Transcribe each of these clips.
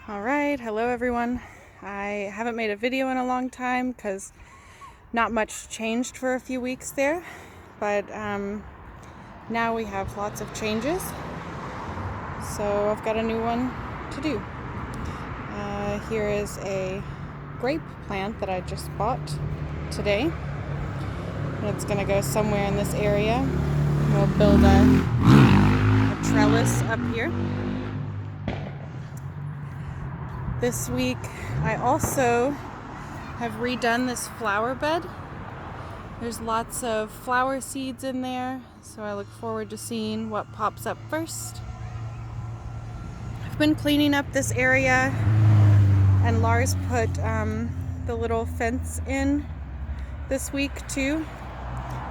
Alright, hello everyone. I haven't made a video in a long time because not much changed for a few weeks there, but now we have lots of changes, so I've got a new one to do. Here is a grape plant that I just bought today, and it's going to go somewhere in this area. We'll build a trellis up here. This week I also have redone this flower bed. There's lots of flower seeds in there, so I look forward to seeing what pops up first. I've been cleaning up this area, and Lars put the little fence in this week too.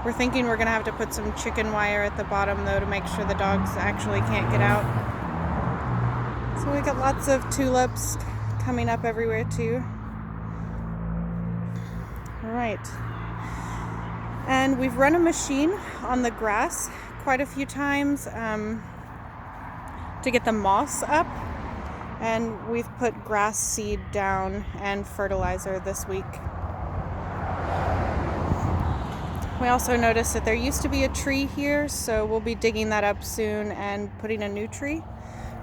We're thinking we're gonna have to put some chicken wire at the bottom though to make sure the dogs actually can't get out. So we got lots of tulips coming up everywhere too. All right. And we've run a machine on the grass quite a few times to get the moss up. And we've put grass seed down and fertilizer this week. We also noticed that there used to be a tree here, so we'll be digging that up soon and putting a new tree.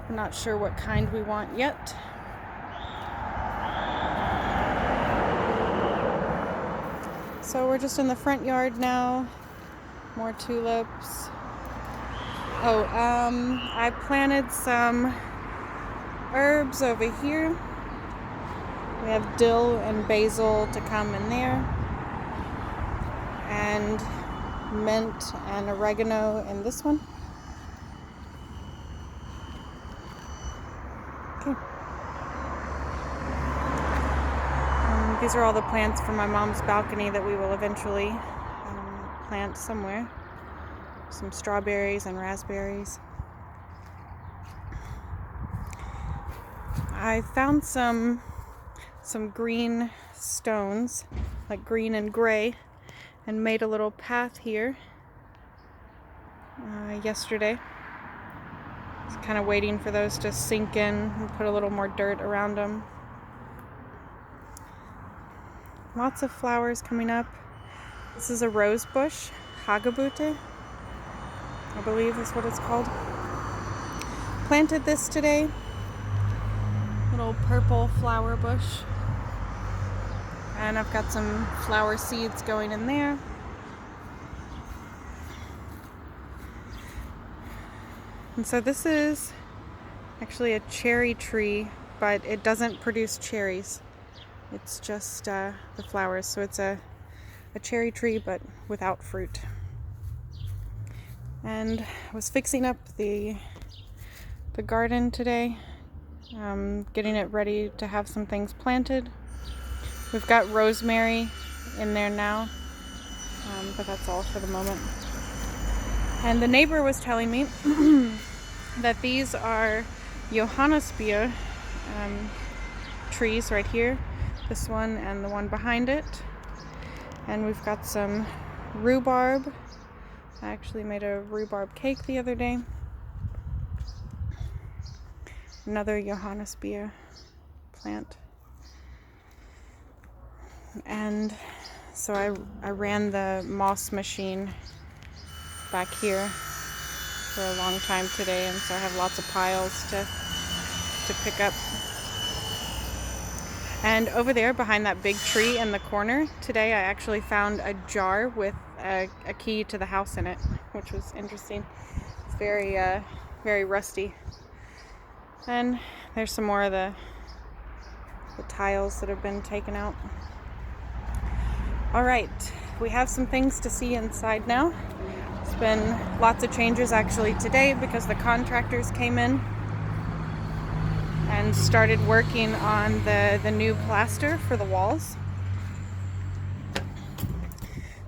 We're not sure what kind we want yet. So we're just in the front yard now. More tulips. I planted some herbs over here. We have dill and basil to come in there. And mint and oregano in this one. Okay. These are all the plants from my mom's balcony that we will eventually plant somewhere. Some strawberries and raspberries. I found some green stones, like green and gray, and made a little path here yesterday. I was kind of waiting for those to sink in and put a little more dirt around them. Lots of flowers coming up. This is a rose bush, hagabute, I believe is what it's called. Planted this today. Little purple flower bush. And I've got some flower seeds going in there. And so this is actually a cherry tree, but it doesn't produce cherries. It's just the flowers, so it's a cherry tree but without fruit. And I was fixing up the garden today, getting it ready to have some things planted. We've got rosemary in there now, but that's all for the moment. And the neighbor was telling me that these are Johannisbeer trees right here. This one and the one behind it. And we've got some rhubarb. I actually made a rhubarb cake the other day. Another Johannisbeer plant. And so I ran the moss machine back here for a long time today, and so I have lots of piles to pick up. And over there behind that big tree in the corner, today I actually found a jar with a key to the house in it, which was interesting. It's very, very rusty. And there's some more of the tiles that have been taken out. All right, we have some things to see inside now. It's been lots of changes actually today because the contractors came in and started working on the new plaster for the walls.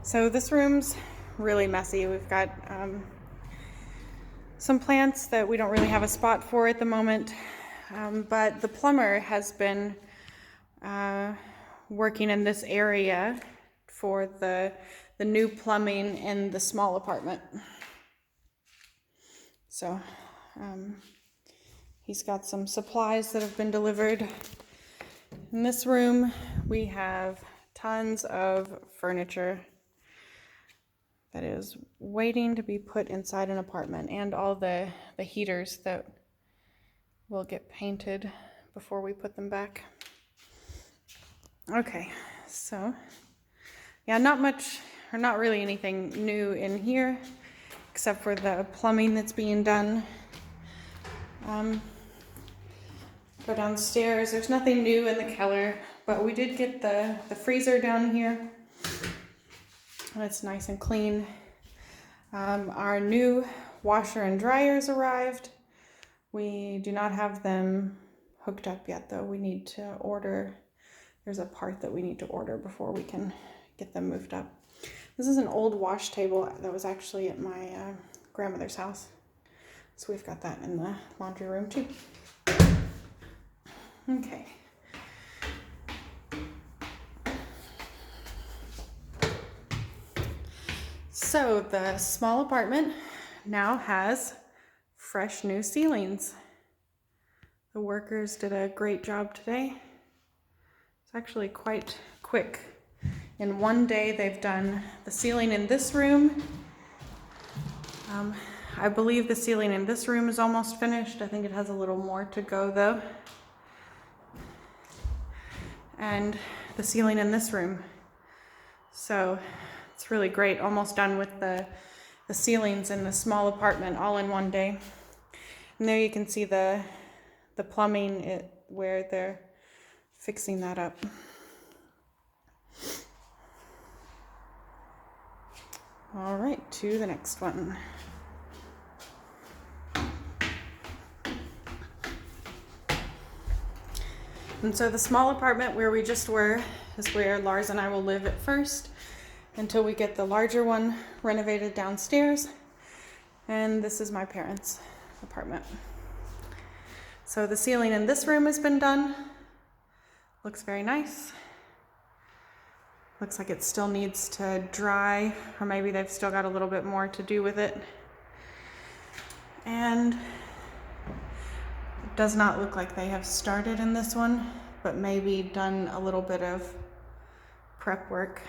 So this room's really messy. We've got some plants that we don't really have a spot for at the moment, but the plumber has been working in this area for the new plumbing in the small apartment. So He's got some supplies that have been delivered. In this room, we have tons of furniture that is waiting to be put inside an apartment, and all the heaters that will get painted before we put them back. Okay, so yeah, not much, or not really anything new in here, except for the plumbing that's being done. Go downstairs, there's nothing new in the cellar, but we did get the freezer down here. It's nice and clean. Our new washer and dryers arrived. We do not have them hooked up yet, though. We need to order. There's a part that we need to order before we can get them moved up. This is an old wash table that was actually at my grandmother's house. So we've got that in the laundry room too. Okay. So the small apartment now has fresh new ceilings. The workers did a great job today. It's actually quite quick. In one day, they've done the ceiling in this room. I believe the ceiling in this room is almost finished. I think it has a little more to go though. And the ceiling in this room. So it's really great. Almost done with the ceilings in the small apartment all in one day. And there you can see the plumbing where they're fixing that up. All right, to the next one. And so the small apartment where we just were is where Lars and I will live at first until we get the larger one renovated downstairs. And this is my parents' apartment. So the ceiling in this room has been done. Looks very nice. Looks like it still needs to dry, or maybe they've still got a little bit more to do with it. And it does not look like they have started in this one, but maybe done a little bit of prep work